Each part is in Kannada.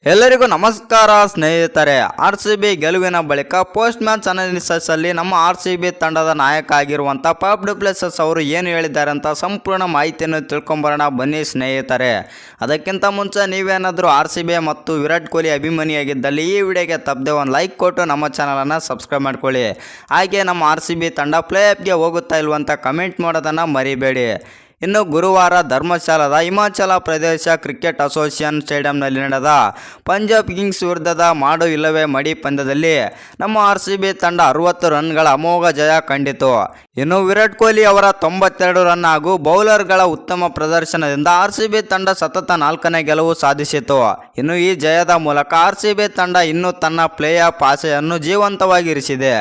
ಎಲ್ಲರಿಗೂ ನಮಸ್ಕಾರ ಸ್ನೇಹಿತರೆ. RCB ಗೆಲುವಿನ ಬಳಿಕ ಪೋಸ್ಟ್ ಮ್ಯಾಚ್ ಅನಾಲಿಸಿಸ್ ಅಲ್ಲಿ ನಮ್ಮ RCB ತಂಡದ ನಾಯಕ ಆಗಿರುವಂಥ ಪಾಪ್ ಡು ಪ್ಲೆಸಿಸ್ ಅವರು ಏನು ಹೇಳಿದ್ದಾರೆ ಅಂತ ಸಂಪೂರ್ಣ ಮಾಹಿತಿಯನ್ನು ತಿಳ್ಕೊಂಬರೋಣ ಬನ್ನಿ ಸ್ನೇಹಿತರೆ. ಅದಕ್ಕಿಂತ ಮುಂಚೆ ನೀವೇನಾದರೂ RCB ಮತ್ತು ವಿರಾಟ್ ಕೊಹ್ಲಿ ಅಭಿಮಾನಿಯಾಗಿದ್ದಲ್ಲಿ ಈ ವಿಡಿಯೋಗೆ ತಪ್ಪದೆ ಒಂದು ಲೈಕ್ ಕೊಟ್ಟು ನಮ್ಮ ಚಾನಲನ್ನು ಸಬ್ಸ್ಕ್ರೈಬ್ ಮಾಡ್ಕೊಳ್ಳಿ. ಹಾಗೆ ನಮ್ಮ RCB ತಂಡ ಪ್ಲೇ ಆಫ್ಗೆ ಹೋಗುತ್ತಾ ಇಲ್ವಂತ ಕಮೆಂಟ್ ಮಾಡೋದನ್ನು ಮರಿಬೇಡಿ. ಇನ್ನು ಗುರುವಾರ ಧರ್ಮಶಾಲಾದ ಹಿಮಾಚಲ ಪ್ರದೇಶ ಕ್ರಿಕೆಟ್ ಅಸೋಸಿಯೇಷನ್ ಸ್ಟೇಡಿಯಂನಲ್ಲಿ ನಡೆದ ಪಂಜಾಬ್ ಕಿಂಗ್ಸ್ ವಿರುದ್ಧದ ಮಾಡು ಇಲ್ಲವೇ ಮಡಿ ಪಂದ್ಯದಲ್ಲಿ ನಮ್ಮ RCB ತಂಡ 60 ರನ್ಗಳ ಅಮೋಘ ಜಯ ಕಂಡಿತು. ಇನ್ನು ವಿರಾಟ್ ಕೊಹ್ಲಿ ಅವರ 92 ರನ್ ಹಾಗೂ ಬೌಲರ್ಗಳ ಉತ್ತಮ ಪ್ರದರ್ಶನದಿಂದ RCB ತಂಡ ಸತತ 4ನೇ ಗೆಲುವು ಸಾಧಿಸಿತು. ಇನ್ನು ಈ ಜಯದ ಮೂಲಕ RCB ತಂಡ ಇನ್ನೂ ತನ್ನ ಪ್ಲೇ ಆಫ್ ಆಸೆಯನ್ನು ಜೀವಂತವಾಗಿರಿಸಿದೆ.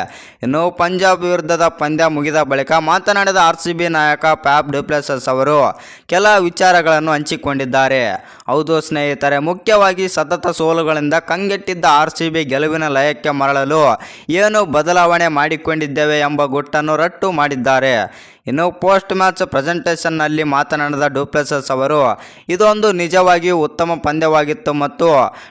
ಇನ್ನು ಪಂಜಾಬ್ ವಿರುದ್ಧದ ಪಂದ್ಯ ಮುಗಿದ ಬಳಿಕ ಮಾತನಾಡಿದ RCB ನಾಯಕ ಪಾಪ್ ಡು ಪ್ಲೆಸಿಸ್ ಅವರು ಕೆಲ ವಿಚಾರಗಳನ್ನು ಹಂಚಿಕೊಂಡಿದ್ದಾರೆ. ಹೌದು ಸ್ನೇಹಿತರೆ, ಮುಖ್ಯವಾಗಿ ಸತತ ಸೋಲುಗಳಿಂದ ಕಂಗೆಟ್ಟಿದ್ದ RCB ಗೆಲುವಿನ ಲಯಕ್ಕೆ ಮರಳಲು ಏನು ಬದಲಾವಣೆ ಮಾಡಿಕೊಂಡಿದ್ದೇವೆ ಎಂಬ ಗುಟ್ಟನ್ನು ರಟ್ಟು ಮಾಡಿದ್ದಾರೆ. ಇನ್ನು ಪೋಸ್ಟ್ ಮ್ಯಾಚ್ ಪ್ರೆಸೆಂಟೇಷನ್ನಲ್ಲಿ ಮಾತನಾಡಿದ ಡು ಪ್ಲೆಸಿಸ್ ಅವರು, ಇದೊಂದು ನಿಜವಾಗಿಯೂ ಉತ್ತಮ ಪಂದ್ಯವಾಗಿತ್ತು ಮತ್ತು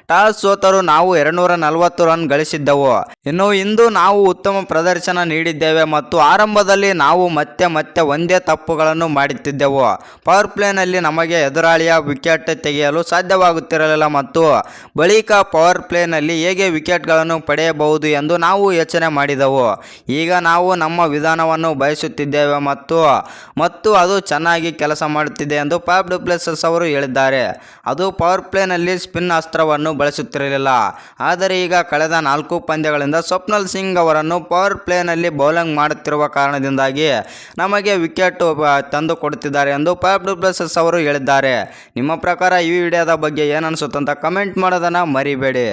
ಟಾಸ್ ಸೋತರೂ ನಾವು 240 ರನ್ ಗಳಿಸಿದ್ದೆವು. ಇನ್ನು ಇಂದು ನಾವು ಉತ್ತಮ ಪ್ರದರ್ಶನ ನೀಡಿದ್ದೇವೆ ಮತ್ತು ಆರಂಭದಲ್ಲಿ ನಾವು ಮತ್ತೆ ಒಂದೇ ತಪ್ಪುಗಳನ್ನು ಮಾಡುತ್ತಿದ್ದೆವು. ಪವರ್ ಪ್ಲೇನಲ್ಲಿ ನಮಗೆ ಎದುರಾಳಿಯ ವಿಕೆಟ್ ತೆಗೆಯಲು ಸಾಧ್ಯವಾಗುತ್ತಿರಲಿಲ್ಲ ಮತ್ತು ಬಳಿಕ ಪವರ್ ಪ್ಲೇನಲ್ಲಿ ಹೇಗೆ ವಿಕೆಟ್ಗಳನ್ನು ಪಡೆಯಬಹುದು ಎಂದು ನಾವು ಯೋಚನೆ ಮಾಡಿದೆವು. ಈಗ ನಾವು ನಮ್ಮ ವಿಧಾನವನ್ನು ಬಯಸುತ್ತಿದ್ದೇವೆ ಮತ್ತು ಅದು ಚೆನ್ನಾಗಿ ಕೆಲಸ ಮಾಡುತ್ತಿದೆ ಎಂದು ಪಾಪ್ ಡು ಪ್ಲೆಸಿಸ್ ಅವರು ಹೇಳಿದ್ದಾರೆ. ಅದು ಪವರ್ ಪ್ಲೇನಲ್ಲಿ ಸ್ಪಿನ್ ಅಸ್ತ್ರವನ್ನು ಬಳಸುತ್ತಿರಲಿಲ್ಲ. ಆದರೆ ಈಗ ಕಳೆದ 4 ಪಂದ್ಯಗಳಿಂದ ಸ್ವಪ್ನಲ್ ಸಿಂಗ್ ಅವರನ್ನು ಪವರ್ ಪ್ಲೇನಲ್ಲಿ ಬೌಲಿಂಗ್ ಮಾಡುತ್ತಿರುವ ಕಾರಣದಿಂದಾಗಿ ನಮಗೆ ವಿಕೆಟ್ ತಂದು ಕೊಡುತ್ತಿದ್ದಾರೆ ಎಂದು ಪಾಪ್ ಡು ಪ್ಲೆಸಿಸ್ ಅವರು ಹೇಳಿದ್ದಾರೆ. ನಿಮ್ಮ ಪ್ರಕಾರ ಈ ವಿಡಿಯೋದ ಬಗ್ಗೆ ಏನನ್ಸುತ್ತಂತ ಕಮೆಂಟ್ ಮಾಡೋದನ್ನು ಮರಿಬೇಡಿ.